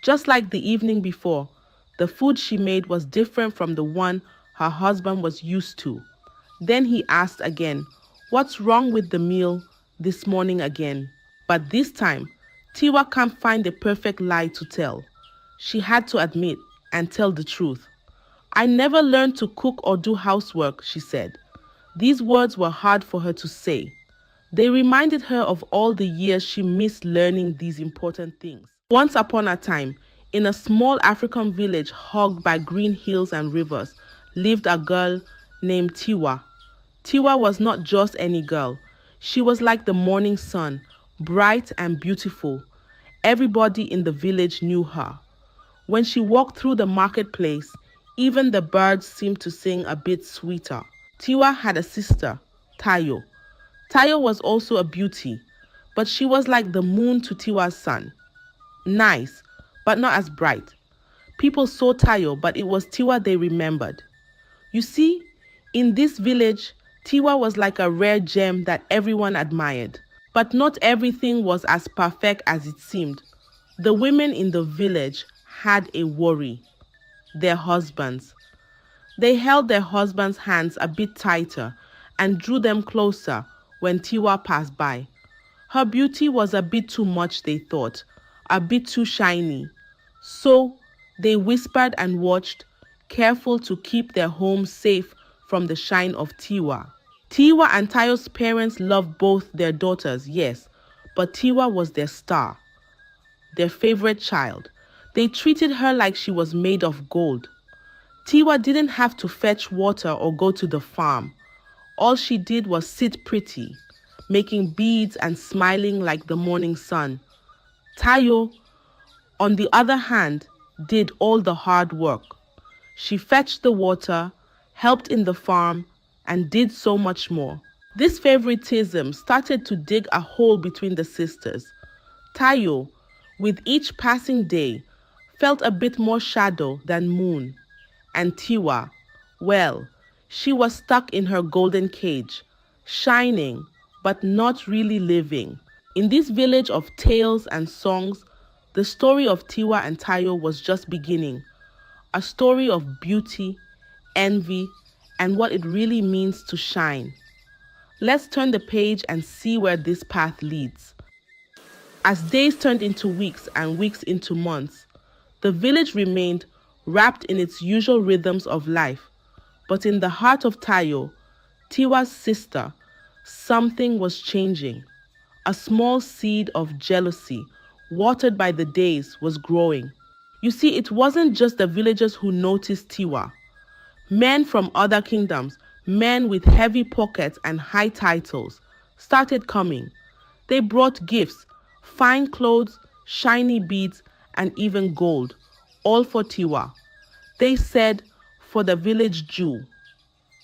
Just like the evening before, the food she made was different from the one her husband was used to. Then he asked again, "What's wrong with the meal this morning again?" But this time, Tiwa can't find a perfect lie to tell. She had to admit and tell the truth. "I never learned to cook or do housework," she said. These words were hard for her to say. They reminded her of all the years she missed learning these important things. Once upon a time, in a small African village hugged by green hills and rivers, lived a girl named Tiwa. Tiwa was not just any girl. She was like the morning sun, bright and beautiful. Everybody in the village knew her. When she walked through the marketplace, even the birds seemed to sing a bit sweeter. Tiwa had a sister, Tayo. Tayo was also a beauty, but she was like the moon to Tiwa's sun. Nice, but not as bright. People saw Tayo, but it was Tiwa they remembered. You see, in this village, Tiwa was like a rare gem that everyone admired. But not everything was as perfect as it seemed. The women in the village had a worry: their husbands. They held their husbands' hands a bit tighter and drew them closer when Tiwa passed by. Her beauty was a bit too much, they thought, a bit too shiny. So they whispered and watched, careful to keep their home safe from the shine of Tiwa. Tiwa and Tayo's parents loved both their daughters, yes, but Tiwa was their star, their favorite child. They treated her like she was made of gold. Tiwa didn't have to fetch water or go to the farm. All she did was sit pretty, making beads and smiling like the morning sun. Tayo, on the other hand, did all the hard work. She fetched the water, helped in the farm, and did so much more. This favoritism started to dig a hole between the sisters. Tayo, with each passing day, felt a bit more shadow than moon. And Tiwa, well, she was stuck in her golden cage, shining, but not really living. In this village of tales and songs, the story of Tiwa and Tayo was just beginning. A story of beauty, envy, and what it really means to shine. Let's turn the page and see where this path leads. As days turned into weeks and weeks into months, the village remained wrapped in its usual rhythms of life. But in the heart of Tayo, Tiwa's sister, something was changing. A small seed of jealousy, watered by the days, was growing. You see, it wasn't just the villagers who noticed Tiwa. Men from other kingdoms, men with heavy pockets and high titles, started coming. They brought gifts, fine clothes, shiny beads, and even gold, all for Tiwa. They said, "For the village Jew,"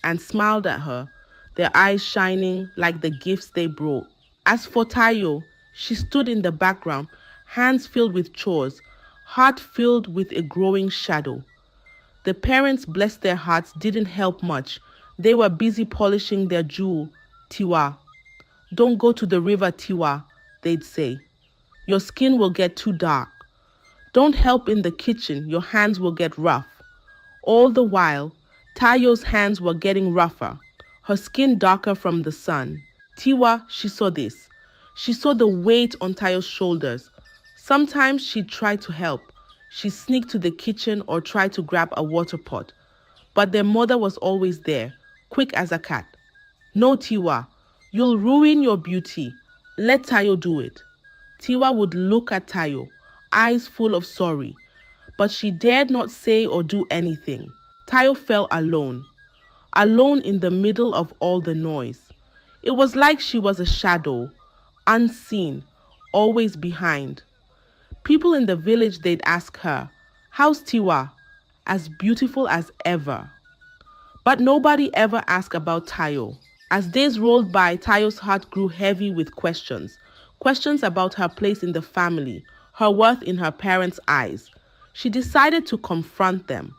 and smiled at her, their eyes shining like the gifts they brought. As for Tayo, she stood in the background, hands filled with chores, heart filled with a growing shadow. The parents, bless their hearts, didn't help much. They were busy polishing their jewel, Tiwa. "Don't go to the river, Tiwa," they'd say. "Your skin will get too dark. Don't help in the kitchen, your hands will get rough." All the while, Tayo's hands were getting rougher, her skin darker from the sun. Tiwa, she saw this. She saw the weight on Tayo's shoulders. Sometimes she'd try to help. She'd sneak to the kitchen or try to grab a water pot. But their mother was always there, quick as a cat. "No, Tiwa, you'll ruin your beauty. Let Tayo do it." Tiwa would look at Tayo, eyes full of sorry, but she dared not say or do anything. Tayo felt alone, alone in the middle of all the noise. It was like she was a shadow, unseen, always behind. People in the village, they'd ask her, "How's Tiwa?" As beautiful as ever. But nobody ever asked about Tayo. As days rolled by, Tayo's heart grew heavy with questions. Questions about her place in the family, her worth in her parents' eyes. She decided to confront them.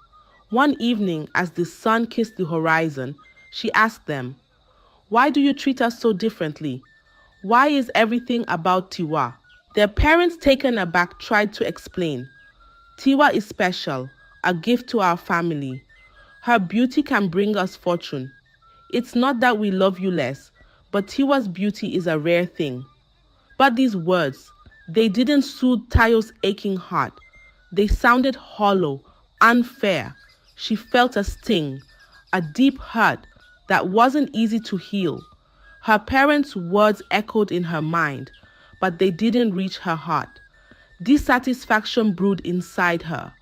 One evening, as the sun kissed the horizon, she asked them, "Why do you treat us so differently? Why is everything about Tiwa?" Their parents, taken aback, tried to explain. Tiwa is special, a gift to our family. Her beauty can bring us fortune. It's not that we love you less, but Tiwa's beauty is a rare thing. But these words, they didn't soothe Tayo's aching heart. They sounded hollow, unfair. She felt a sting, a deep hurt that wasn't easy to heal. Her parents' words echoed in her mind, but they didn't reach her heart. Dissatisfaction brewed inside her,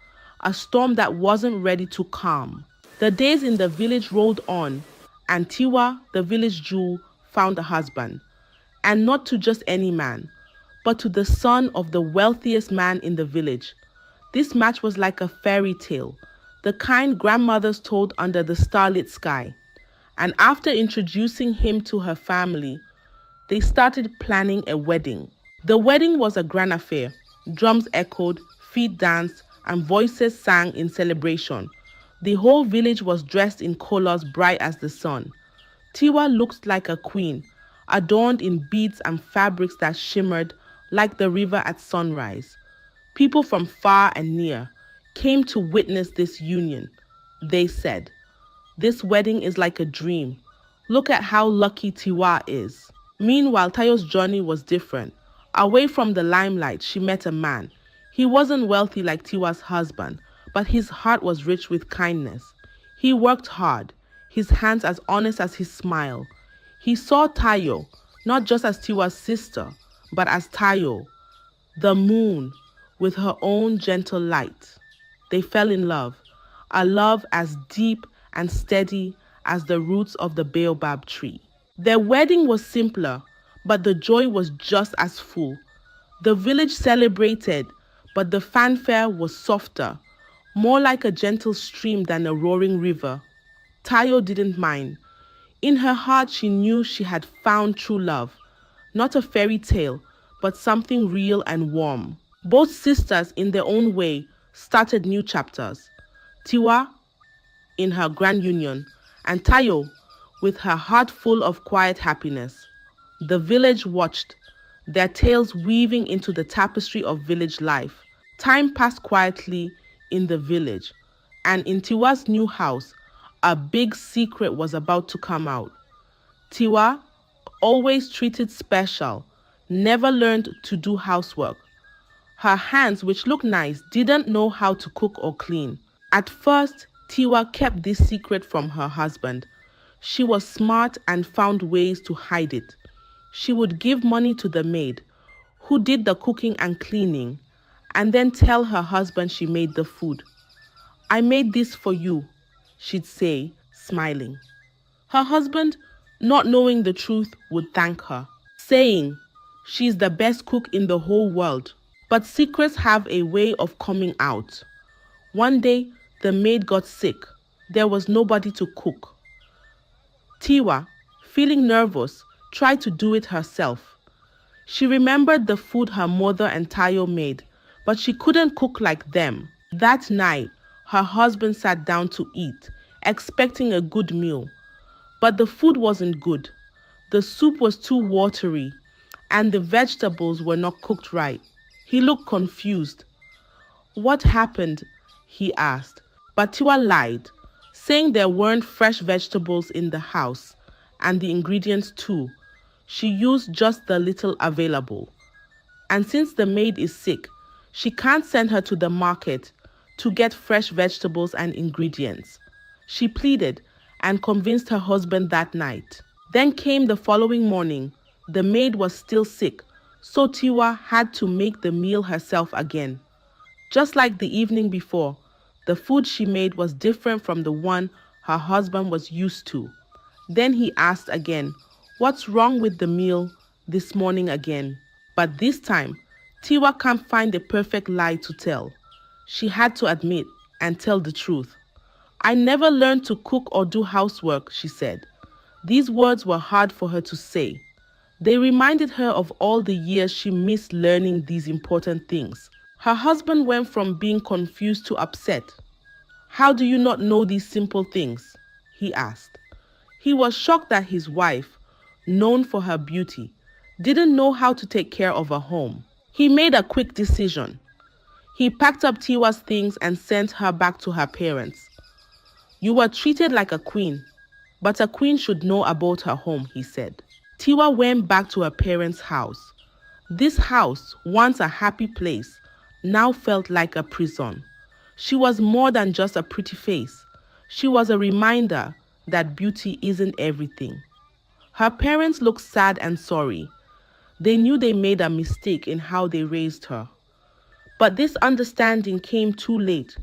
a storm that wasn't ready to calm. The days in the village rolled on, and Tiwa, the village jewel, found a husband. And not to just any man, but to the son of the wealthiest man in the village. This match was like a fairy tale, the kind grandmothers told under the starlit sky. And after introducing him to her family, they started planning a wedding. The wedding was a grand affair. Drums echoed, feet danced, and voices sang in celebration. The whole village was dressed in colors bright as the sun. Tiwa looked like a queen, adorned in beads and fabrics that shimmered like the river at sunrise. People from far and near came to witness this union. They said, "This wedding is like a dream. Look at how lucky Tiwa is." Meanwhile, Tayo's journey was different. Away from the limelight, she met a man. He wasn't wealthy like Tiwa's husband, but his heart was rich with kindness. He worked hard, his hands as honest as his smile. He saw Tayo, not just as Tiwa's sister, but as Tayo, the moon, with her own gentle light. They fell in love, a love as deep and steady as the roots of the baobab tree. Their wedding was simpler, but the joy was just as full. The village celebrated, but the fanfare was softer, more like a gentle stream than a roaring river. Tayo didn't mind. In her heart, she knew she had found true love, not a fairy tale, but something real and warm. Both sisters, in their own way, started new chapters. Tiwa, in her grand union, and Tayo, with her heart full of quiet happiness. The village watched, their tales weaving into the tapestry of village life. Time passed quietly in the village, and in Tiwa's new house, a big secret was about to come out. Tiwa, always treated special, never learned to do housework. Her hands, which looked nice, didn't know how to cook or clean. At first, Tiwa kept this secret from her husband. She was smart and found ways to hide it. She would give money to the maid, who did the cooking and cleaning, and then tell her husband she made the food. "I made this for you," she'd say, smiling. Her husband, not knowing the truth, would thank her, saying, "She's the best cook in the whole world." But secrets have a way of coming out. One day, the maid got sick. There was nobody to cook. Tiwa, feeling nervous, tried to do it herself. She remembered the food her mother and Tayo made, but she couldn't cook like them. That night, her husband sat down to eat, expecting a good meal. But the food wasn't good. The soup was too watery, and the vegetables were not cooked right. He looked confused. "What happened?" he asked. But Tiwa lied, saying there weren't fresh vegetables in the house, and the ingredients too. She used just the little available. And since the maid is sick, she can't send her to the market to get fresh vegetables and ingredients. She pleaded and convinced her husband that night. Then came the following morning. The maid was still sick, so Tiwa had to make the meal herself again. Just like the evening before, the food she made was different from the one her husband was used to. Then he asked again, "What's wrong with the meal this morning again?" But this time, Tiwa can't find a perfect lie to tell. She had to admit and tell the truth. "I never learned to cook or do housework," she said. These words were hard for her to say. They reminded her of all the years she missed learning these important things. Her husband went from being confused to upset. "How do you not know these simple things?" he asked. He was shocked that his wife, known for her beauty, didn't know how to take care of a home. He made a quick decision. He packed up Tiwa's things and sent her back to her parents. You were treated like a queen, but a queen should know about her home, he said. Tiwa went back to her parents' house. This house, once a happy place, now felt like a prison. She was more than just a pretty face. She was a reminder that beauty isn't everything. Her parents looked sad and sorry. They knew they made a mistake in how they raised her. But this understanding came too late,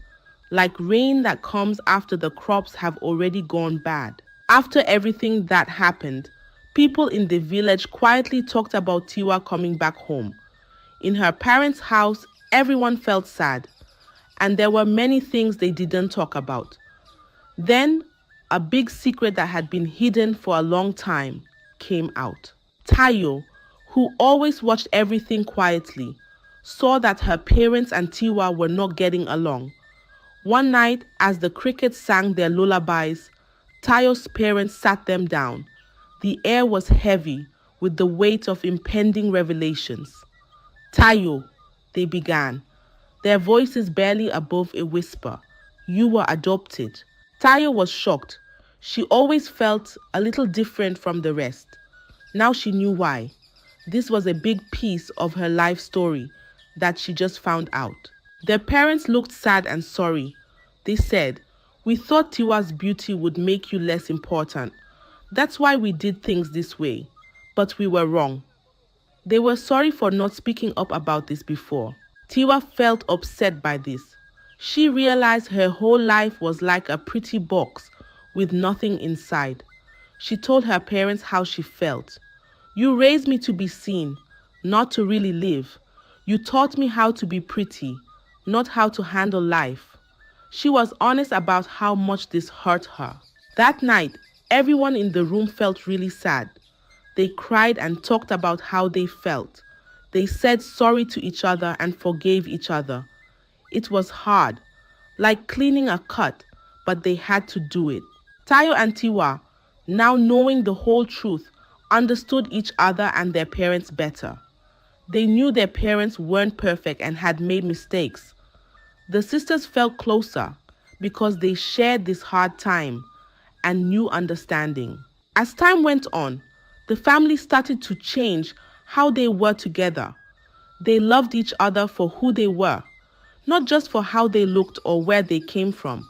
like rain that comes after the crops have already gone bad. After everything that happened, people in the village quietly talked about Tiwa coming back home. In her parents' house, everyone felt sad, and there were many things they didn't talk about. Then, a big secret that had been hidden for a long time came out. Tayo, who always watched everything quietly, saw that her parents and Tiwa were not getting along. One night, as the crickets sang their lullabies, Tayo's parents sat them down. The air was heavy with the weight of impending revelations. Tayo, they began, their voices barely above a whisper. You were adopted. Tayo was shocked. She always felt a little different from the rest. Now she knew why. This was a big piece of her life story that she just found out. Their parents looked sad and sorry. They said, we thought Tiwa's beauty would make you less important. That's why we did things this way. But we were wrong. They were sorry for not speaking up about this before. Tiwa felt upset by this. She realized her whole life was like a pretty box with nothing inside. She told her parents how she felt. You raised me to be seen, not to really live. You taught me how to be pretty, not how to handle life. She was honest about how much this hurt her. That night, everyone in the room felt really sad. They cried and talked about how they felt. They said sorry to each other and forgave each other. It was hard, like cleaning a cut, but they had to do it. Tayo and Tiwa, now knowing the whole truth, understood each other and their parents better. They knew their parents weren't perfect and had made mistakes. The sisters felt closer because they shared this hard time and new understanding. As time went on, the family started to change how they were together. They loved each other for who they were, not just for how they looked or where they came from.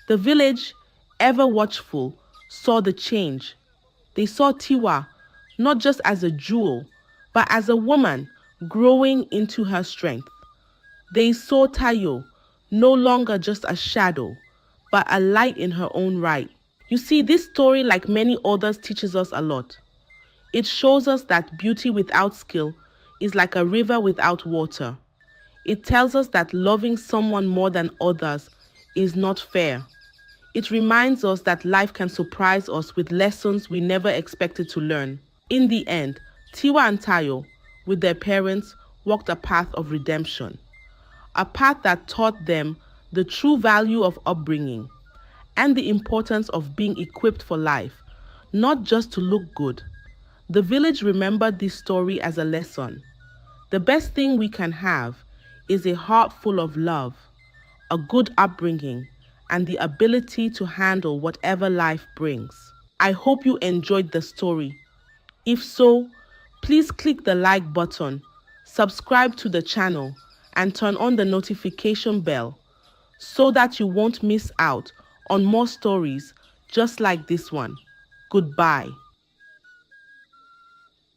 The village, ever watchful, saw the change. They saw Tiwa not just as a jewel, but as a woman growing into her strength. They saw Tayo no longer just a shadow, but a light in her own right. You see, this story, like many others, teaches us a lot. It shows us that beauty without skill is like a river without water. It tells us that loving someone more than others is not fair. It reminds us that life can surprise us with lessons we never expected to learn. In the end, Tiwa and Tayo, with their parents, walked a path of redemption. A path that taught them the true value of upbringing and the importance of being equipped for life, not just to look good. The village remembered this story as a lesson. The best thing we can have is a heart full of love, a good upbringing, and the ability to handle whatever life brings. I hope you enjoyed the story. If so, please click the like button, subscribe to the channel, and turn on the notification bell so that you won't miss out on more stories just like this one. Goodbye.